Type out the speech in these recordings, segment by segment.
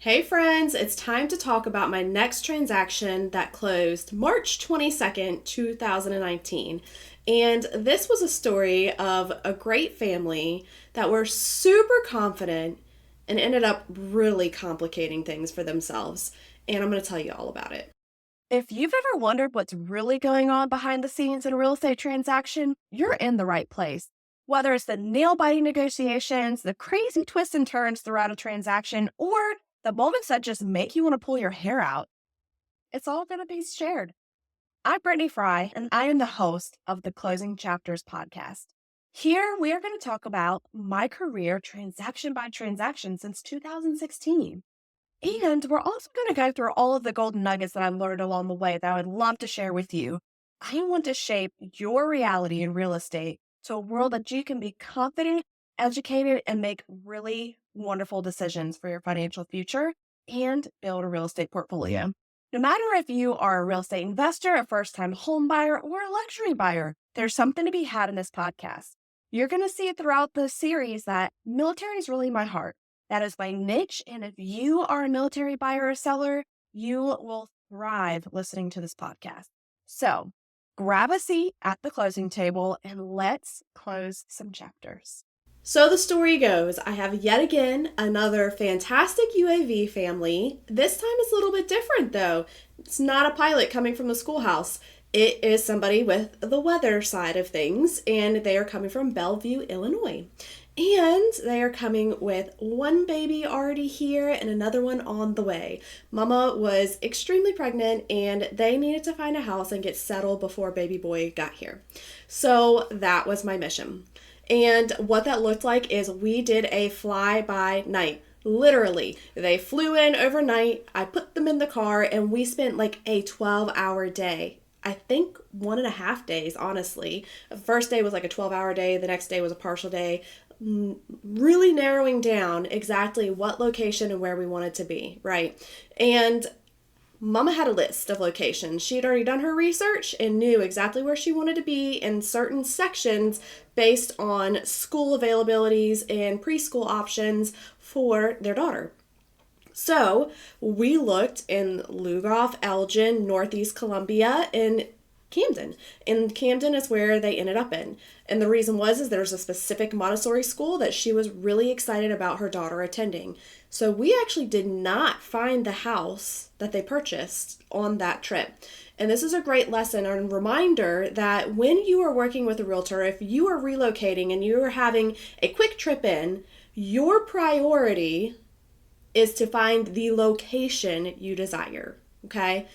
Hey friends, it's time to talk about my next transaction that closed March 22nd, 2019. And this was a story of a great family that were super confident and ended up really complicating things for themselves. And I'm going to tell you all about it. If you've ever wondered what's really going on behind the scenes in a real estate transaction, you're in the right place. Whether it's the nail biting negotiations, the crazy twists and turns throughout a transaction, or the moments that just make you want to pull your hair out, it's all going to be shared. I'm Brittney Frye, and I am the host of the Closing Chapters podcast. Here, we are going to talk about my career transaction by transaction since 2016. And we're also going to go through all of the golden nuggets that I've learned along the way that I would love to share with you. I want to shape your reality in real estate to a world that you can be confident, educated, and make really wonderful decisions for your financial future and build a real estate portfolio. No matter if you are a real estate investor, a first time home buyer, or a luxury buyer, there's something to be had in this podcast. You're going to see it throughout the series that military is really my heart. That is my niche. And if you are a military buyer or seller, you will thrive listening to this podcast. So grab a seat at the closing table and let's close some chapters. So the story goes, I have yet again another fantastic UAV family. This time it's a little bit different though. It's not a pilot coming from the schoolhouse. It is somebody with the weather side of things, and they are coming from Bellevue, Illinois. And they are coming with one baby already here and another one on the way. Mama was extremely pregnant and they needed to find a house and get settled before baby boy got here. So that was my mission. And what that looked like is we did a fly by night. Literally, they flew in overnight. I put them in the car and we spent like a 12-hour day. I think 1.5 days, honestly. The first day was like a 12-hour day. The next day was a partial day. Really narrowing down exactly what location and where we wanted to be, right? And Mama had a list of locations. She had already done her research and knew exactly where she wanted to be in certain sections based on school availabilities and preschool options for their daughter. So we looked in Lugoff, Elgin, Northeast Columbia, and Camden. And Camden is where they ended up in. And the reason was there's a specific Montessori school that she was really excited about her daughter attending. So we actually did not find the house that they purchased on that trip. And this is a great lesson and reminder that when you are working with a realtor, if you are relocating and you are having a quick trip in, your priority is to find the location you desire, okay?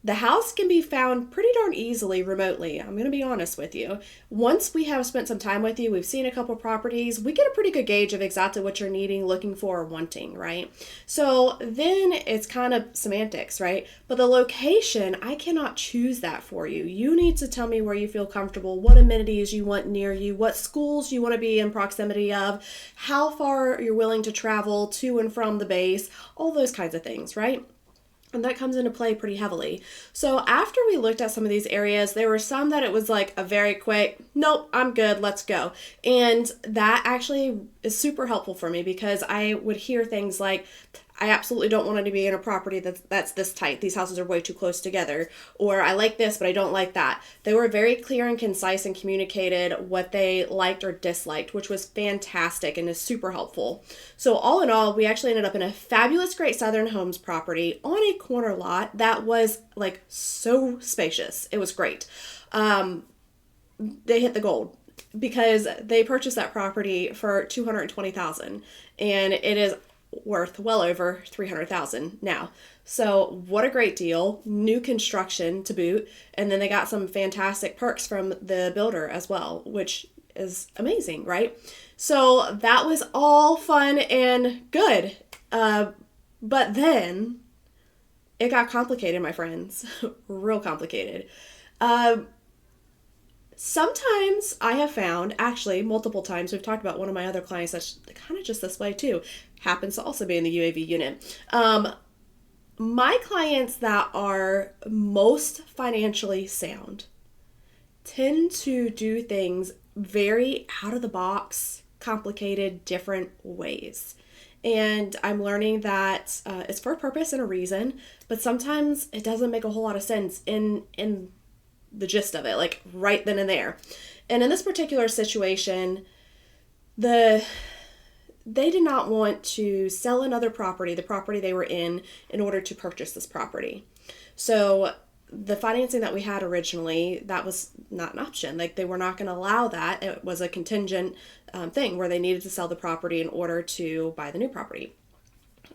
The house can be found pretty darn easily remotely. I'm going to be honest with you. Once we have spent some time with you, we've seen a couple properties, we get a pretty good gauge of exactly what you're needing, looking for, or wanting, right? So then it's kind of semantics, right? But the location, I cannot choose that for you. You need to tell me where you feel comfortable, what amenities you want near you, what schools you want to be in proximity of, how far you're willing to travel to and from the base, all those kinds of things, right? And that comes into play pretty heavily. So after we looked at some of these areas, there were some that it was like a very quick, nope, I'm good, let's go. And that actually is super helpful for me because I would hear things like, I absolutely don't want to be in a property that's this tight. These houses are way too close together. Or I like this, but I don't like that. They were very clear and concise and communicated what they liked or disliked, which was fantastic and is super helpful. So all in all, we actually ended up in a fabulous Great Southern Homes property on a corner lot that was like so spacious. It was great. They hit the gold because they purchased that property for $220,000 and it is worth well over $300,000 now. So what a great deal. New construction to boot. And then they got some fantastic perks from the builder as well, which is amazing, right? So that was all fun and good. But then it got complicated, my friends. Real complicated. Sometimes I have found, actually multiple times, we've talked about one of my other clients that's kind of just this way too, happens to also be in the UAV unit. My clients that are most financially sound tend to do things very out of the box, complicated, different ways. And I'm learning that it's for a purpose and a reason, but sometimes it doesn't make a whole lot of sense in the gist of it, like right then and there. And in this particular situation, they did not want to sell another property, the property they were in order to purchase this property. So the financing that we had originally, that was not an option. Like, they were not going to allow that. It was a contingent thing where they needed to sell the property in order to buy the new property.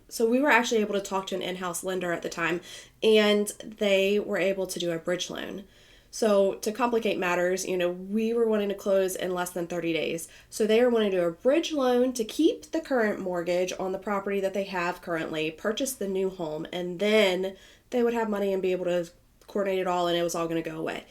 So we were actually able to talk to an in-house lender at the time, and they were able to do a bridge loan. So to complicate matters, we were wanting to close in less than 30 days. So they were wanting to do a bridge loan to keep the current mortgage on the property that they have currently, purchase the new home, and then they would have money and be able to coordinate it all, and it was all going to go away.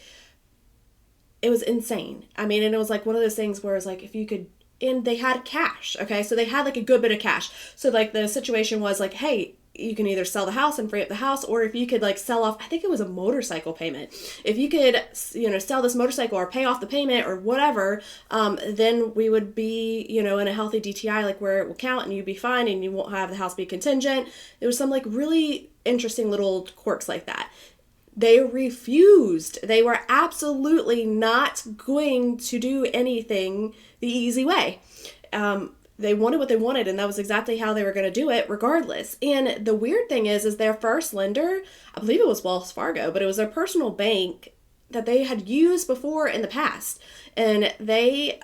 It was insane. I mean, and it was like one of those things where it's like, if you could, and they had cash, okay? So they had like a good bit of cash. So like the situation was like, hey, you can either sell the house and free up the house, or if you could like sell off, I think it was a motorcycle payment. If you could, sell this motorcycle or pay off the payment or whatever, then we would be, in a healthy DTI, like where it will count and you'd be fine and you won't have the house be contingent. There was some like really interesting little quirks like that. They refused. They were absolutely not going to do anything the easy way. They wanted what they wanted, and that was exactly how they were going to do it regardless. And the weird thing is their first lender, I believe it was Wells Fargo, but it was their personal bank that they had used before in the past. And they,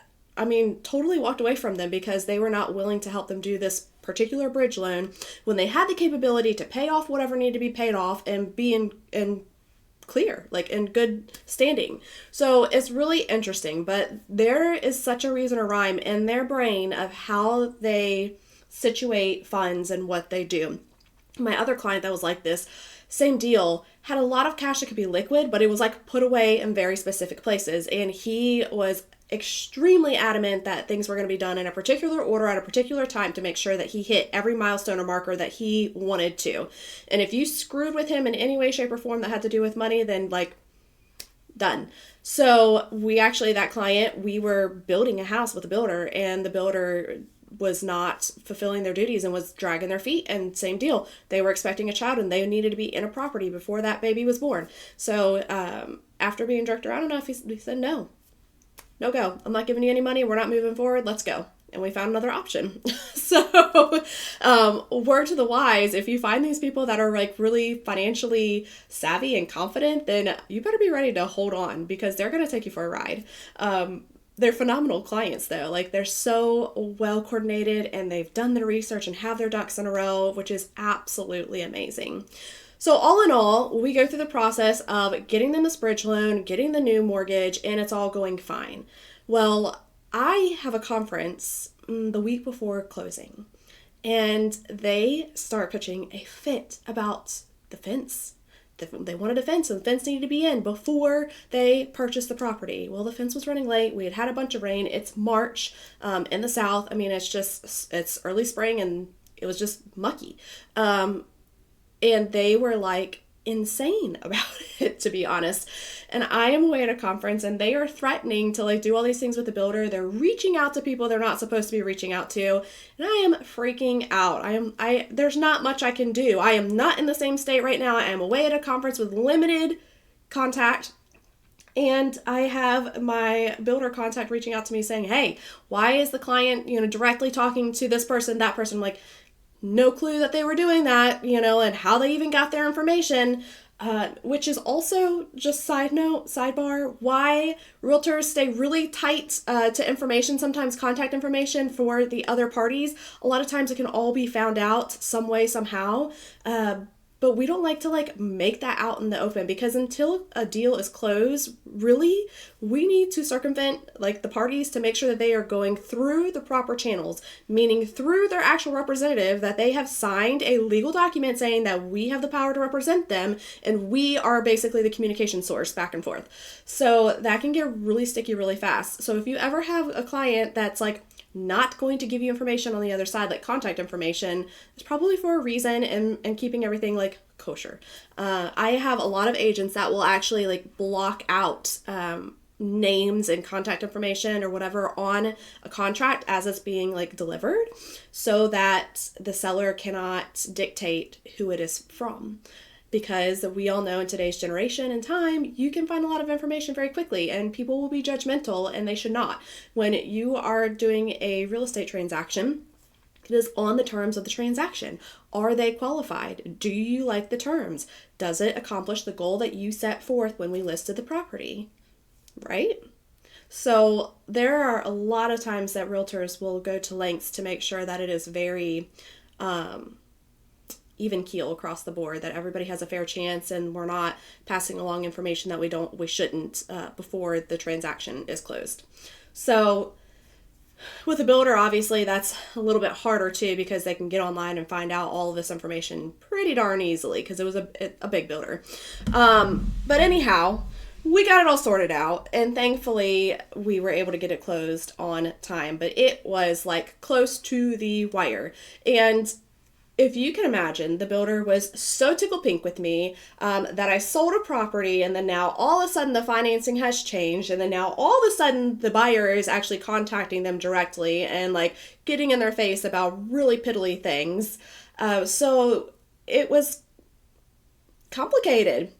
totally walked away from them because they were not willing to help them do this particular bridge loan when they had the capability to pay off whatever needed to be paid off and be in clear, like in good standing. So it's really interesting, but there is such a reason or rhyme in their brain of how they situate funds and what they do. My other client that was like this, same deal, had a lot of cash that could be liquid, but it was like put away in very specific places. And he was extremely adamant that things were going to be done in a particular order at a particular time to make sure that he hit every milestone or marker that he wanted to. And if you screwed with him in any way, shape, or form that had to do with money, then like, done. So that client, we were building a house with a builder, and the builder was not fulfilling their duties and was dragging their feet, and same deal. They were expecting a child and they needed to be in a property before that baby was born. So after being jerked around enough, he said, no go. I'm not giving you any money. We're not moving forward. Let's go. And we found another option. So word to the wise, if you find these people that are like really financially savvy and confident, then you better be ready to hold on, because they're going to take you for a ride. They're phenomenal clients though. Like, they're so well coordinated and they've done their research and have their ducks in a row, which is absolutely amazing. So all in all, we go through the process of getting them this bridge loan, getting the new mortgage, and it's all going fine. Well, I have a conference the week before closing, and they start pitching a fit about the fence. They wanted a fence, and the fence needed to be in before they purchased the property. Well, the fence was running late. We had a bunch of rain. It's March in the South. It's early spring, and it was just mucky. And they were like insane about it, to be honest. And I am away at a conference, and they are threatening to like do all these things with the builder. They're reaching out to people they're not supposed to be reaching out to. And I am freaking out. There's not much I can do. I am not in the same state right now. I am away at a conference with limited contact. And I have my builder contact reaching out to me saying, hey, why is the client, directly talking to this person, that person? I'm like, no clue that they were doing that, and how they even got their information, which is also just sidebar, why realtors stay really tight to information, sometimes contact information for the other parties. A lot of times it can all be found out some way, somehow. But we don't like to make that out in the open, because until a deal is closed, really, we need to circumvent the parties to make sure that they are going through the proper channels, meaning through their actual representative, that they have signed a legal document saying that we have the power to represent them and we are basically the communication source back and forth. So that can get really sticky really fast. So if you ever have a client that's not going to give you information on the other side, like contact information, it's probably for a reason, and keeping everything kosher. I have a lot of agents that will actually block out names and contact information or whatever on a contract as it's being like delivered, so that the seller cannot dictate who it is from. Because we all know in today's generation and time, you can find a lot of information very quickly, and people will be judgmental, and they should not. When you are doing a real estate transaction, it is on the terms of the transaction. Are they qualified? Do you like the terms? Does it accomplish the goal that you set forth when we listed the property? Right? So there are a lot of times that realtors will go to lengths to make sure that it is very even keel across the board, that everybody has a fair chance and we're not passing along information that we shouldn't before the transaction is closed. So with a builder, obviously that's a little bit harder too, because they can get online and find out all of this information pretty darn easily, because it was a big builder. But anyhow, we got it all sorted out, and thankfully we were able to get it closed on time, but it was like close to the wire. And if you can imagine, the builder was so tickled pink with me that I sold a property, and then now all of a sudden the financing has changed, and then now all of a sudden the buyer is actually contacting them directly and like getting in their face about really piddly things. So it was complicated.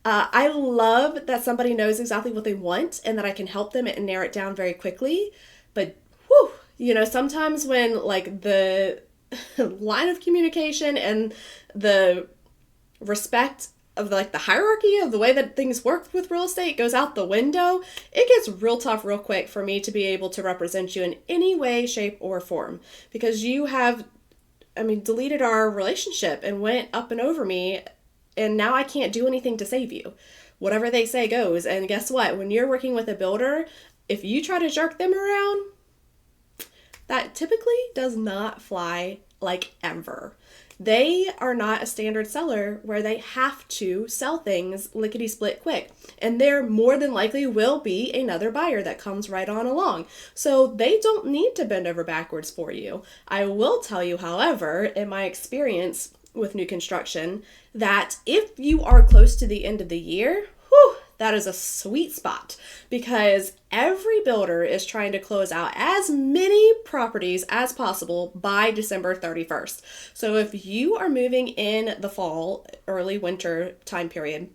I love that somebody knows exactly what they want and that I can help them and narrow it down very quickly. But sometimes when like the line of communication and the respect of like the hierarchy of the way that things work with real estate goes out the window, it gets real tough real quick for me to be able to represent you in any way, shape, or form, because you have, deleted our relationship and went up and over me, and now I can't do anything to save you. Whatever they say goes. And guess what? When you're working with a builder, if you try to jerk them around, that typically does not fly, like ever. They are not a standard seller where they have to sell things lickety-split quick. And there more than likely will be another buyer that comes right on along. So they don't need to bend over backwards for you. I will tell you, however, in my experience with new construction, that if you are close to the end of the year, that is a sweet spot, because every builder is trying to close out as many properties as possible by December 31st. So if you are moving in the fall, early winter time period,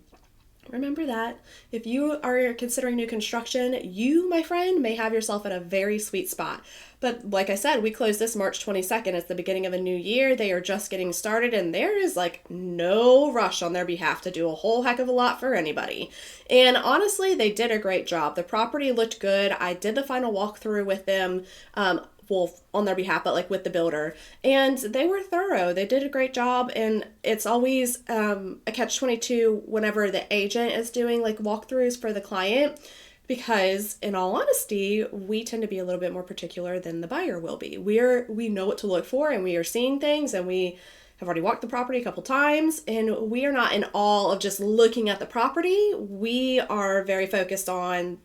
remember that. If you are considering new construction, you, my friend, may have yourself in a very sweet spot. But like I said, we closed this March 22nd. It's the beginning of a new year. They are just getting started, and there is like no rush on their behalf to do a whole heck of a lot for anybody. And honestly, they did a great job. The property looked good. I did the final walkthrough with them. On their behalf, but like with the builder, and they were thorough. They did a great job, and it's always a catch-22 whenever the agent is doing like walkthroughs for the client, because in all honesty, we tend to be a little bit more particular than the buyer will be. We know what to look for, and we are seeing things, and we have already walked the property a couple times, and we are not in awe of just looking at the property. We are very focused on,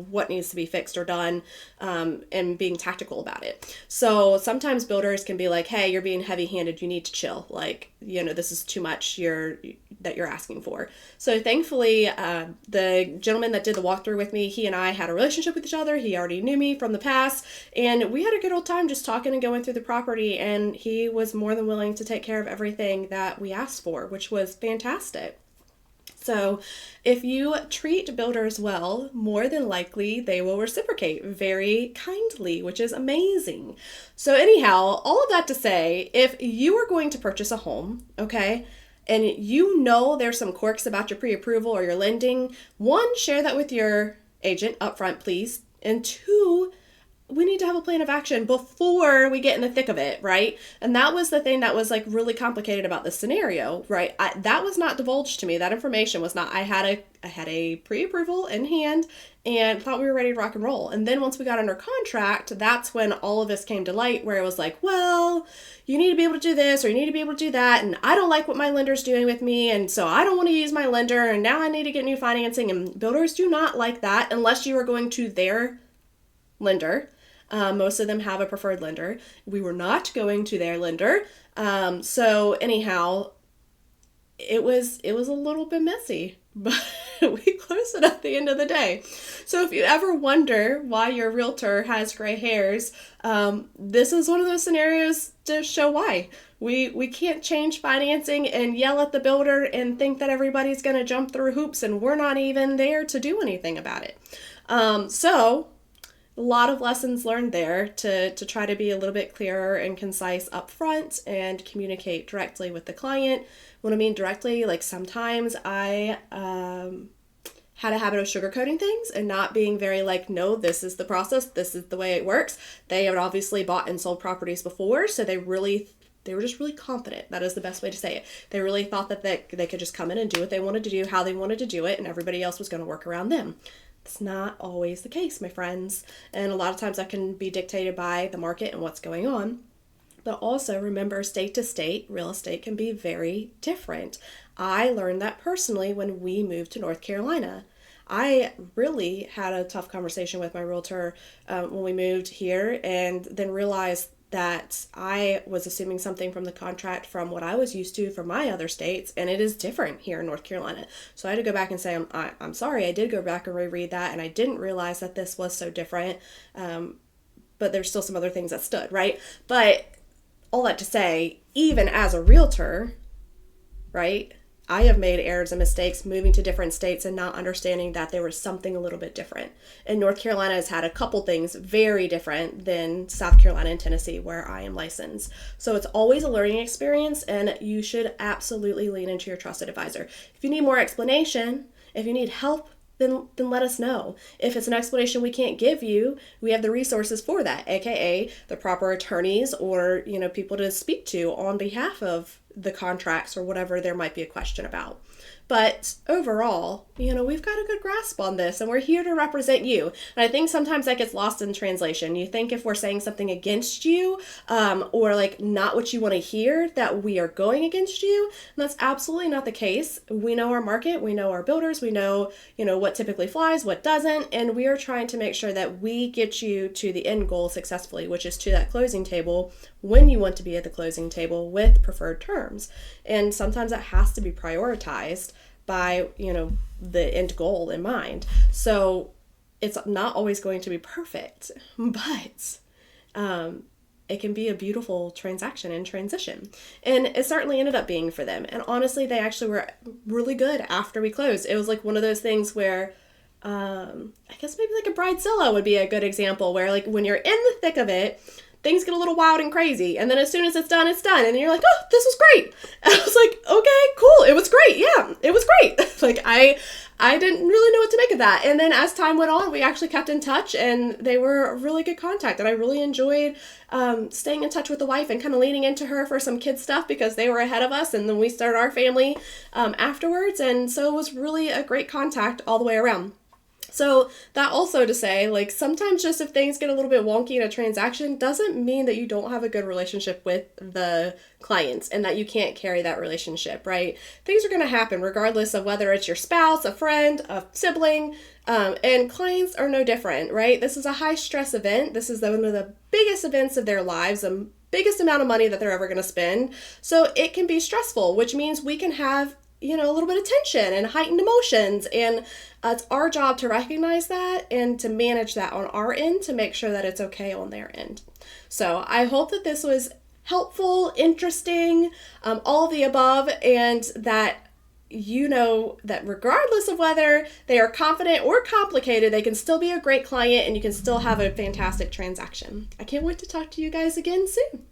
what needs to be fixed or done, and being tactical about it. So sometimes builders can be like, hey, you're being heavy-handed, you need to chill. Like, this is too much that you're asking for. So thankfully, the gentleman that did the walkthrough with me, he and I had a relationship with each other. He already knew me from the past, and we had a good old time just talking and going through the property, and he was more than willing to take care of everything that we asked for, which was fantastic. So if you treat builders well, more than likely they will reciprocate very kindly, which is amazing. So anyhow, all of that to say, if you are going to purchase a home, okay, and there's some quirks about your pre-approval or your lending, one, share that with your agent upfront, please. And two, we need to have a plan of action before we get in the thick of it, right? And that was the thing that was like really complicated about this scenario, right? That was not divulged to me. That information was not. I had a pre-approval in hand and thought we were ready to rock and roll. And then once we got under contract, that's when all of this came to light, where it was like, well, you need to be able to do this or you need to be able to do that, and I don't like what my lender's doing with me, and so I don't want to use my lender, and now I need to get new financing. And builders do not like that unless you are going to their lender. Most of them have a preferred lender. We were not going to their lender. So anyhow, it was a little bit messy, but we closing at the end of the day. So if you ever wonder why your realtor has gray hairs, this is one of those scenarios to show why. We can't change financing and yell at the builder and think that everybody's going to jump through hoops, and we're not even there to do anything about it. So a lot of lessons learned there to try to be a little bit clearer and concise up front and communicate directly with the client. When I mean directly, like sometimes I had a habit of sugarcoating things and not being very like, no, this is the process, this is the way it works. They had obviously bought and sold properties before, so they were just really confident. That is the best way to say it. They really thought that they could just come in and do what they wanted to do, how they wanted to do it, and everybody else was going to work around them. It's not always the case, my friends. And a lot of times that can be dictated by the market and what's going on. But also remember, state to state, real estate can be very different. I learned that personally when we moved to North Carolina. I really had a tough conversation with my realtor when we moved here, and then realized that I was assuming something from the contract from what I was used to from my other states, and it is different here in North Carolina. So I had to go back and say, I'm sorry, I did go back and reread that, and I didn't realize that this was so different, but there's still some other things that stood, right? But all that to say, even as a realtor, right, I have made errors and mistakes moving to different states and not understanding that there was something a little bit different. And North Carolina has had a couple things very different than South Carolina and Tennessee, where I am licensed. So it's always a learning experience, and you should absolutely lean into your trusted advisor. If you need more explanation, if you need help, then let us know. If it's an explanation we can't give you, we have the resources for that, aka the proper attorneys or people to speak to on behalf of the contracts or whatever there might be a question about. But overall, we've got a good grasp on this, and we're here to represent you. And I think sometimes that gets lost in translation. You think if we're saying something against you, or like not what you want to hear, that we are going against you. And that's absolutely not the case. We know our market, we know our builders, we know, what typically flies, what doesn't, and we are trying to make sure that we get you to the end goal successfully, which is to that closing table when you want to be at the closing table with preferred terms. And sometimes that has to be prioritized by, the end goal in mind. So it's not always going to be perfect, but it can be a beautiful transaction and transition. And it certainly ended up being for them. And honestly, they actually were really good after we closed. It was like one of those things where I guess maybe like a bridezilla would be a good example, where like when you're in the thick of it, things get a little wild and crazy. And then as soon as it's done, it's done. And you're like, oh, this was great. And I was like, okay, cool. It was great. Yeah, it was great. Like I didn't really know what to make of that. And then as time went on, we actually kept in touch, and they were a really good contact. And I really enjoyed staying in touch with the wife and kind of leaning into her for some kid stuff, because they were ahead of us. And then we started our family afterwards. And so it was really a great contact all the way around. So that also to say, like, sometimes just if things get a little bit wonky in a transaction doesn't mean that you don't have a good relationship with the clients and that you can't carry that relationship, right? Things are going to happen regardless of whether it's your spouse, a friend, a sibling, and clients are no different, right? This is a high stress event. This is one of the biggest events of their lives, the biggest amount of money that they're ever going to spend. So it can be stressful, which means we can have a little bit of tension and heightened emotions. And it's our job to recognize that and to manage that on our end to make sure that it's okay on their end. So I hope that this was helpful, interesting, all of the above, and that that regardless of whether they are confident or complicated, they can still be a great client and you can still have a fantastic transaction. I can't wait to talk to you guys again soon.